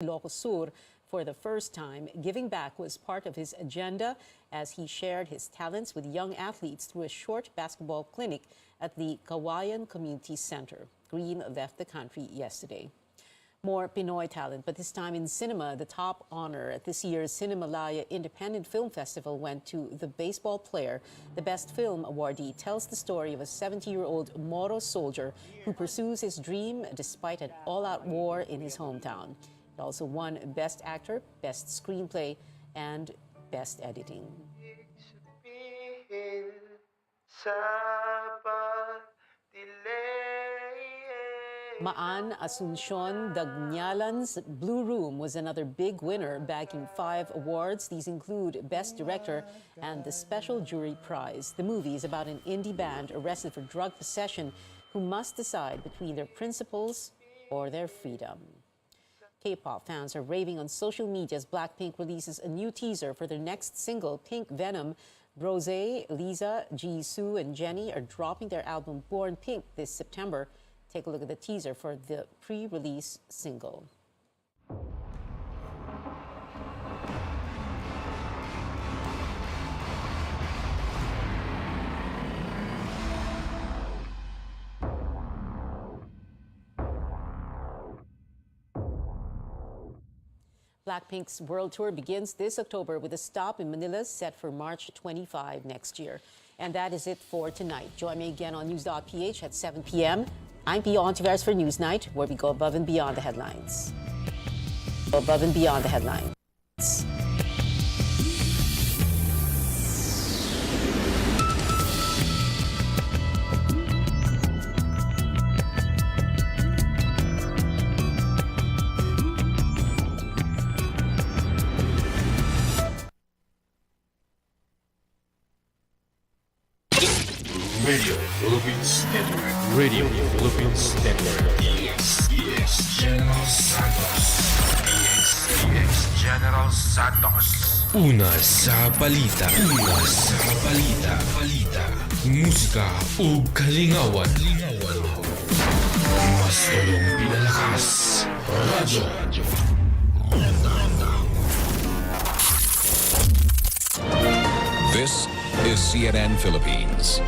Ilocos Sur for the first time. Giving back was part of his agenda as he shared his talents with young athletes through a short basketball clinic at the Kawayan Community Center. Green left the country yesterday. More Pinoy talent, but this time in cinema. The top honor at this year's Cinemalaya Independent Film Festival went to The Baseball Player. The Best Film awardee tells the story of a 70-year-old Moro soldier who pursues his dream despite an all-out war in his hometown. It also won Best Actor, Best Screenplay, and Best Editing. Maan Asuncion Dagnyalan's Blue Room was another big winner, bagging 5 awards. These include Best Director and the Special Jury Prize. The movie is about an indie band arrested for drug possession who must decide between their principles or their freedom. K-pop fans are raving on social media as Blackpink releases a new teaser for their next single, Pink Venom. Rosé, Lisa, Jisoo, and Jennie are dropping their album Born Pink this September. Take a look at the teaser for the pre-release single. Blackpink's world tour begins this October with a stop in Manila set for March 25 next year. And that is it for tonight. Join me again on News.ph at 7 p.m. I'm Pio Ontiveros for Newsnight, where we go above and beyond the headlines. Above and beyond the headlines. Radio Philippines Network. Radio Philippines Network. DX General Santos. DX General Santos. Una sa balita. Una sa balita. Musika ug kalingawan. Mas tulong pinalakas. Radyo. This is CNN Philippines.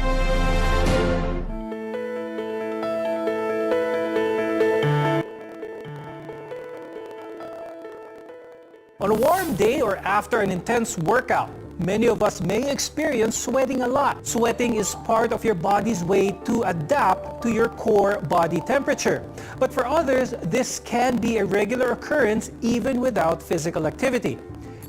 On a warm day or after an intense workout, many of us may experience sweating a lot. Sweating is part of your body's way to adapt to your core body temperature. But for others, this can be a regular occurrence even without physical activity.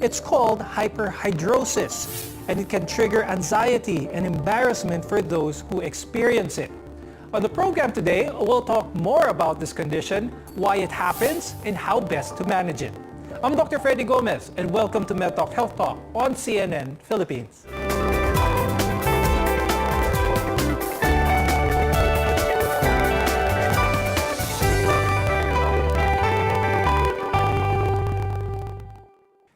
It's called hyperhidrosis, and it can trigger anxiety and embarrassment for those who experience it. On the program today, we'll talk more about this condition, why it happens, and how best to manage it. I'm Dr. Freddy Gomez, and welcome to MedTalk Health Talk on CNN Philippines.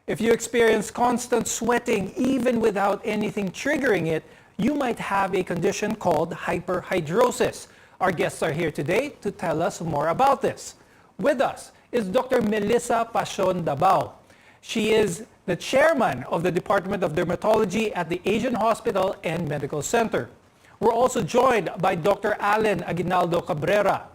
If you experience constant sweating even without anything triggering it, you might have a condition called hyperhidrosis. Our guests are here today to tell us more about this. With us is Dr. Melissa Pacion Dabao. She is the chairman of the Department of Dermatology at the Asian Hospital and Medical Center. We're also joined by Dr. Allen Aguinaldo Cabrera.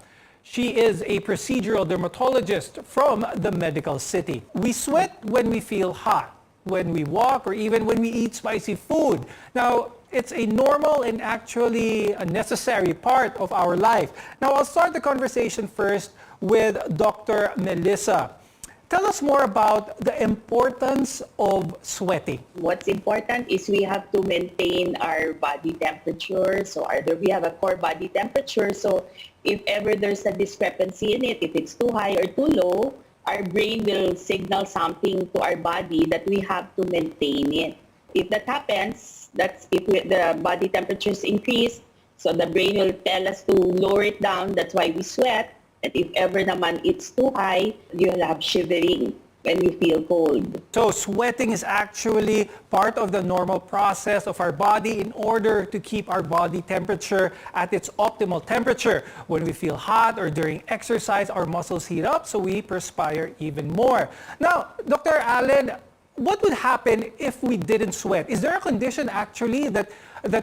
She is a procedural dermatologist from the Medical City. We sweat when we feel hot, when we walk, or even when we eat spicy food. Now, it's a normal and actually a necessary part of our life. Now, I'll start the conversation first with Dr. Melissa. Tell us more about the importance of sweating. What's important is we have to maintain our body temperature. So we have a core body temperature. So if ever there's a discrepancy in it, if it's too high or too low, our brain will signal something to our body that we have to maintain it. If that happens, that's if the body temperature is increased, so the brain will tell us to lower it down. That's why we sweat. And if ever naman it's too high, you'll have shivering. when you feel cold. So sweating is actually part of the normal process of our body in order to keep our body temperature at its optimal temperature. When we feel hot or during exercise, our muscles heat up, so we perspire even more. Now, Dr. Allen, what would happen if we didn't sweat? Is there a condition actually that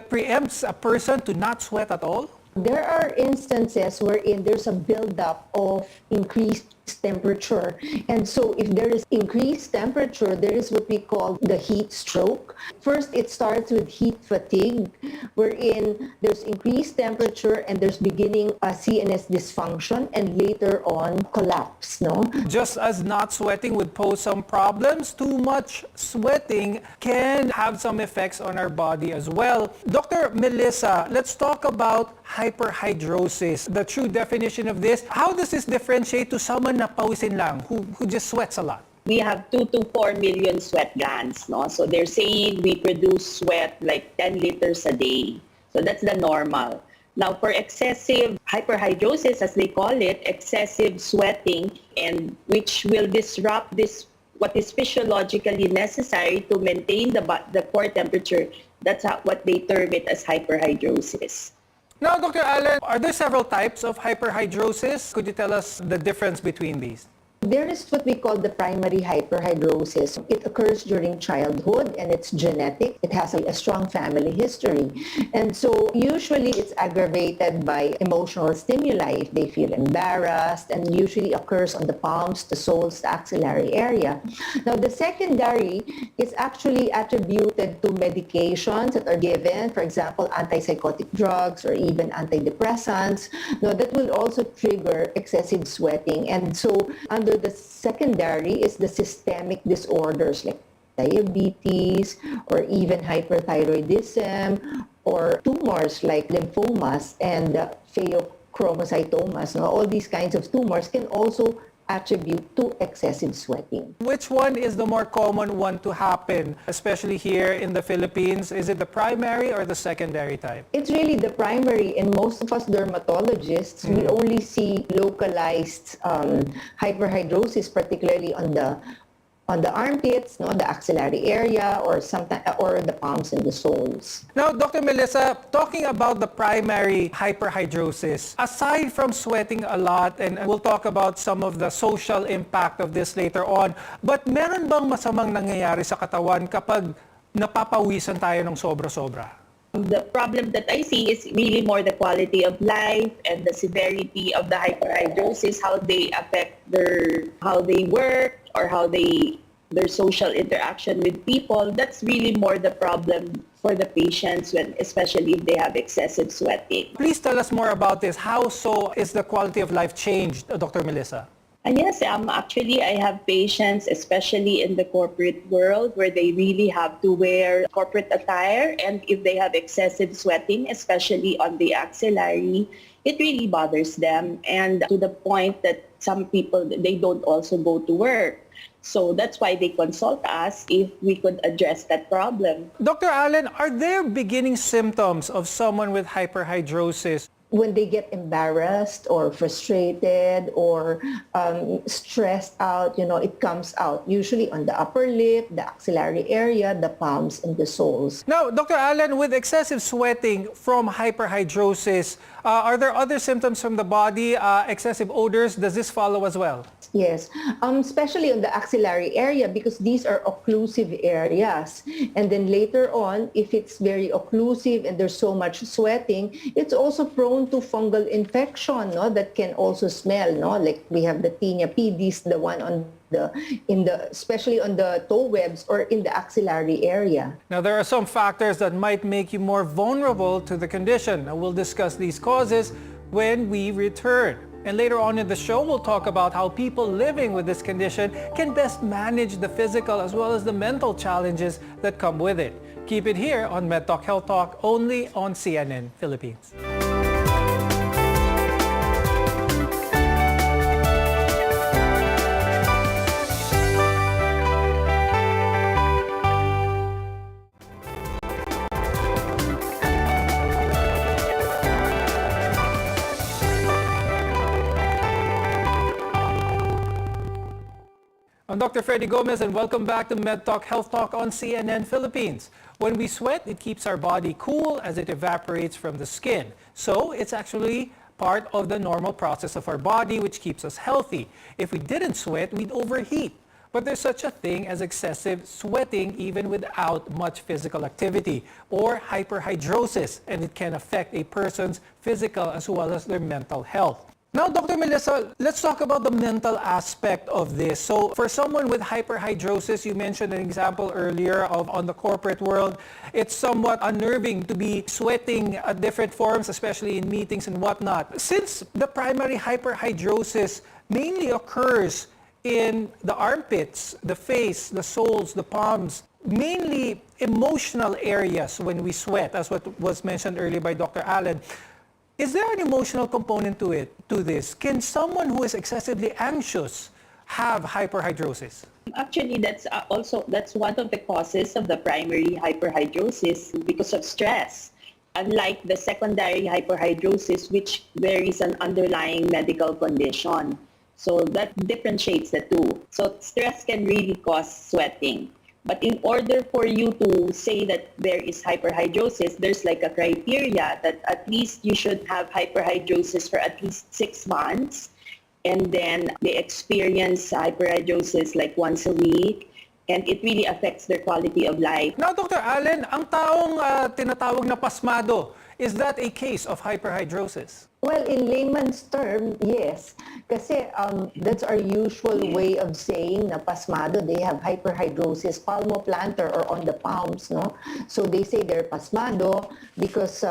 preempts a person to not sweat at all? There are instances wherein there's a buildup of increased temperature. And so if there is increased temperature, there is what we call the heat stroke. First, it starts with heat fatigue, wherein there's increased temperature and there's beginning a CNS dysfunction and later on collapse, no? Just as not sweating would pose some problems, too much sweating can have some effects on our body as well. Dr. Melissa, let's talk about hyperhidrosis, the true definition of this. How does this differentiate to someone na pawisin lang, who just sweats a lot? We have 2 to 4 million sweat glands, no? So they're saying we produce sweat like 10 liters a day. So that's the normal. Now for excessive hyperhidrosis, as they call it, excessive sweating, and which will disrupt this, what is physiologically necessary to maintain the core temperature, that's what they term it as hyperhidrosis. Now, Dr. Allen, are there several types of hyperhidrosis? Could you tell us the difference between these? There is what we call the primary hyperhidrosis. It occurs during childhood and it's genetic. It has a strong family history. And so usually it's aggravated by emotional stimuli if they feel embarrassed, and usually occurs on the palms, the soles, the axillary area. Now the secondary is actually attributed to medications that are given, for example, antipsychotic drugs or even antidepressants. Now that will also trigger excessive sweating. And so under the secondary is the systemic disorders like diabetes or even hyperthyroidism or tumors like lymphomas and pheochromocytomas. Now, all these kinds of tumors can also attribute to excessive sweating. Which one is the more common one to happen, especially here in the Philippines? Is it the primary or the secondary type? It's really the primary, and most of us dermatologists, we only see localized hyperhidrosis, particularly on the armpits, no, the axillary area, or sometimes, or the palms and the soles. Now, Dr. Melissa, talking about the primary hyperhidrosis, aside from sweating a lot, and we'll talk about some of the social impact of this later on, but meron bang masamang nangyayari sa katawan kapag napapawisan tayo ng sobra-sobra? The problem that I see is really more the quality of life and the severity of the hyperhidrosis, how they affect how they work or how their social interaction with people. That's really more the problem for the patients, especially if they have excessive sweating. Please tell us more about this. How so is the quality of life changed, Dr. Melissa? And yes, actually, I have patients, especially in the corporate world, where they really have to wear corporate attire. And if they have excessive sweating, especially on the axillary, it really bothers them. And to the point that some people, they don't also go to work. So that's why they consult us if we could address that problem. Dr. Allen, are there beginning symptoms of someone with hyperhidrosis? When they get embarrassed or frustrated or stressed out, it comes out usually on the upper lip, the axillary area, the palms, and the soles. Now, Dr. Allen, with excessive sweating from hyperhidrosis, are there other symptoms from the body, excessive odors? Does this follow as well? Yes, especially on the axillary area, because these are occlusive areas. And then later on, if it's very occlusive and there's so much sweating, it's also prone to fungal infection, no, that can also smell, no, like we have the Tinea pedis, the one on especially on the toe webs or in the axillary area. Now, there are some factors that might make you more vulnerable to the condition. Now, we'll discuss these causes when we return. And later on in the show, we'll talk about how people living with this condition can best manage the physical as well as the mental challenges that come with it. Keep it here on MedTalk Health Talk, only on CNN Philippines. I'm Dr. Freddy Gomez and welcome back to MedTalk Health Talk on CNN Philippines. When we sweat, it keeps our body cool as it evaporates from the skin. So it's actually part of the normal process of our body which keeps us healthy. If we didn't sweat, we'd overheat. But there's such a thing as excessive sweating even without much physical activity, or hyperhidrosis, and it can affect a person's physical as well as their mental health. Now, Dr. Melissa, let's talk about the mental aspect of this. So for someone with hyperhidrosis, you mentioned an example earlier of on the corporate world, it's somewhat unnerving to be sweating at different forms, especially in meetings and whatnot. Since the primary hyperhidrosis mainly occurs in the armpits, the face, the soles, the palms, mainly emotional areas when we sweat, as what was mentioned earlier by Dr. Allen. Is there an emotional component to this? Can someone who is excessively anxious have hyperhidrosis? Actually, that's one of the causes of the primary hyperhidrosis because of stress. Unlike the secondary hyperhidrosis, which there is an underlying medical condition. So that differentiates the two. So stress can really cause sweating. But in order for you to say that there is hyperhidrosis, there's like a criteria that at least you should have hyperhidrosis for at least 6 months. And then they experience hyperhidrosis like once a week. And it really affects their quality of life. Now, Dr. Allen, ang taong tinatawag na pasmado, is that a case of hyperhidrosis? Well, in layman's term, yes. Kasi that's our usual way of saying na pasmado, they have hyperhidrosis palmoplantar or on the palms, no? So they say they're pasmado because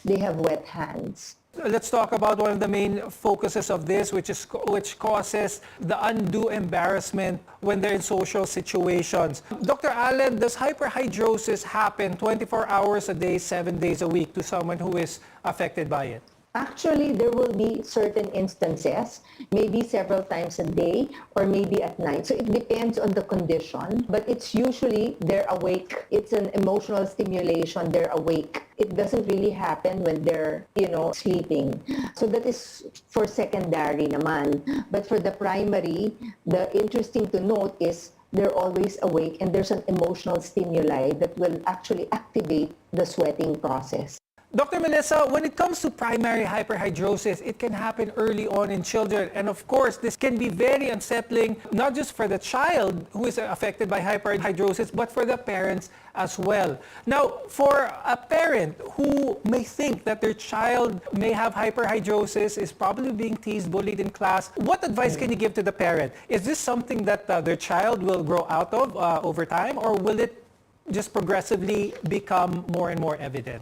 they have wet hands. Let's talk about one of the main focuses of this, which causes the undue embarrassment when they're in social situations. Dr. Allen, does hyperhidrosis happen 24 hours a day, 7 days a week to someone who is affected by it? Actually, there will be certain instances, maybe several times a day or maybe at night. So it depends on the condition, but it's usually they're awake. It's an emotional stimulation, they're awake. It doesn't really happen when they're, sleeping. So that is for secondary naman. But for the primary, the interesting to note is they're always awake and there's an emotional stimuli that will actually activate the sweating process. Dr. Melissa, when it comes to primary hyperhidrosis, it can happen early on in children. And of course, this can be very unsettling, not just for the child who is affected by hyperhidrosis, but for the parents as well. Now, for a parent who may think that their child may have hyperhidrosis, is probably being teased, bullied in class, what advice can you give to the parent? Is this something that their child will grow out of over time, or will it just progressively become more and more evident?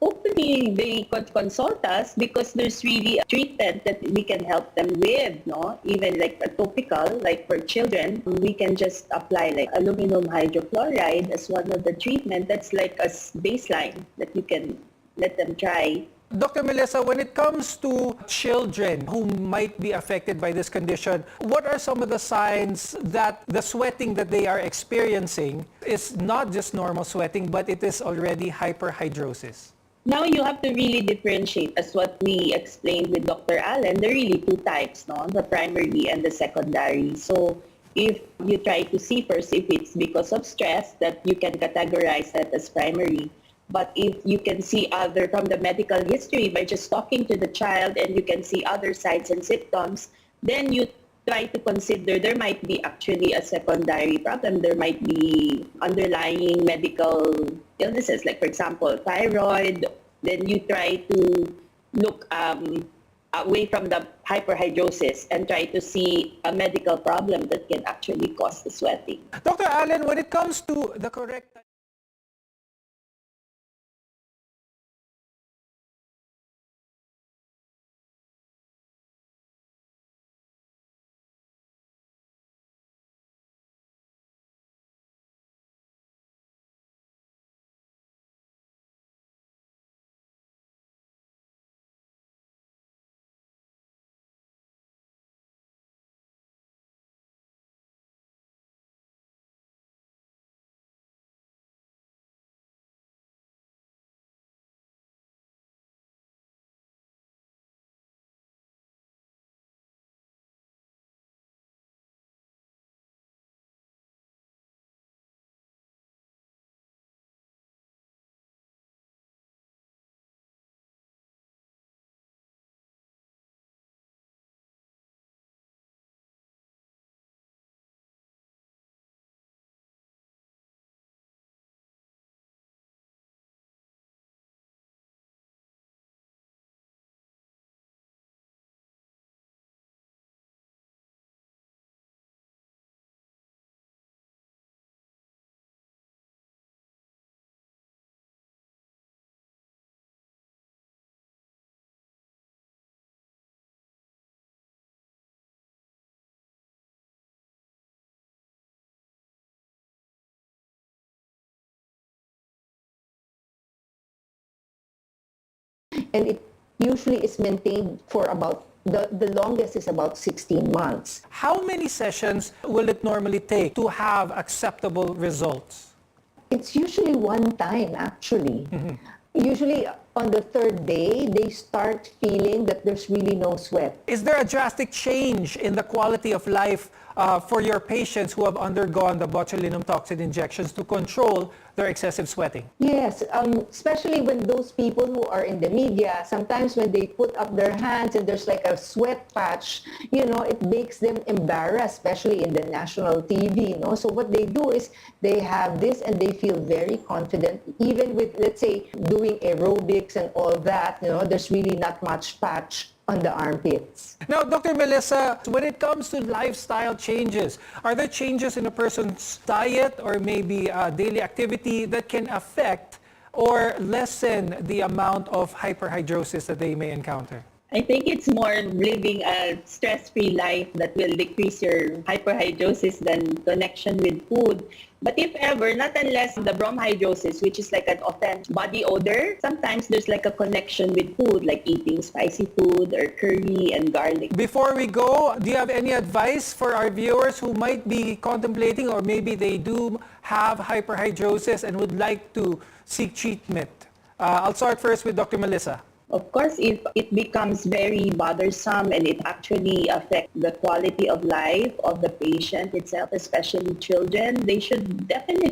Hopefully they could consult us because there's really a treatment that we can help them with, no? Even like a topical, like for children, we can just apply like aluminum hydrochloride as one of the treatment. That's like a baseline that you can let them try. Dr. Melissa, when it comes to children who might be affected by this condition, what are some of the signs that the sweating that they are experiencing is not just normal sweating, but it is already hyperhidrosis? Now you have to really differentiate, as what we explained with Dr. Allen. There are really two types, no? The primary and the secondary. So if you try to see first if it's because of stress, that you can categorize that as primary. But if you can see other from the medical history by just talking to the child and you can see other signs and symptoms, then you try to consider there might be actually a secondary problem. There might be underlying medical illnesses, like for example, thyroid. Then you try to look away from the hyperhidrosis and try to see a medical problem that can actually cause the sweating. Dr. Allen, when it comes to the correct and it usually is maintained for about the longest is about 16 months. How many sessions will it normally take to have acceptable results? It's usually one time, actually. Usually on the third day, they start feeling that there's really no sweat. Is there a drastic change in the quality of life for your patients who have undergone the botulinum toxin injections to control their excessive sweating? Yes, especially when those people who are in the media, sometimes when they put up their hands and there's like a sweat patch, it makes them embarrassed, especially in the national TV, So what they do is they have this and they feel very confident, even with, let's say, doing aerobics and all that, there's really not much patch on the armpits. Now, Dr. Melissa, when it comes to lifestyle changes, are there changes in a person's diet or maybe daily activity that can affect or lessen the amount of hyperhidrosis that they may encounter? I think it's more living a stress-free life that will decrease your hyperhidrosis than connection with food. But if ever, not unless the bromhidrosis, which is like an offense body odor, sometimes there's like a connection with food, like eating spicy food or curry and garlic. Before we go, do you have any advice for our viewers who might be contemplating or maybe they do have hyperhidrosis and would like to seek treatment? I'll start first with Dr. Melissa. Of course, if it becomes very bothersome and it actually affects the quality of life of the patient itself, especially children, they should definitely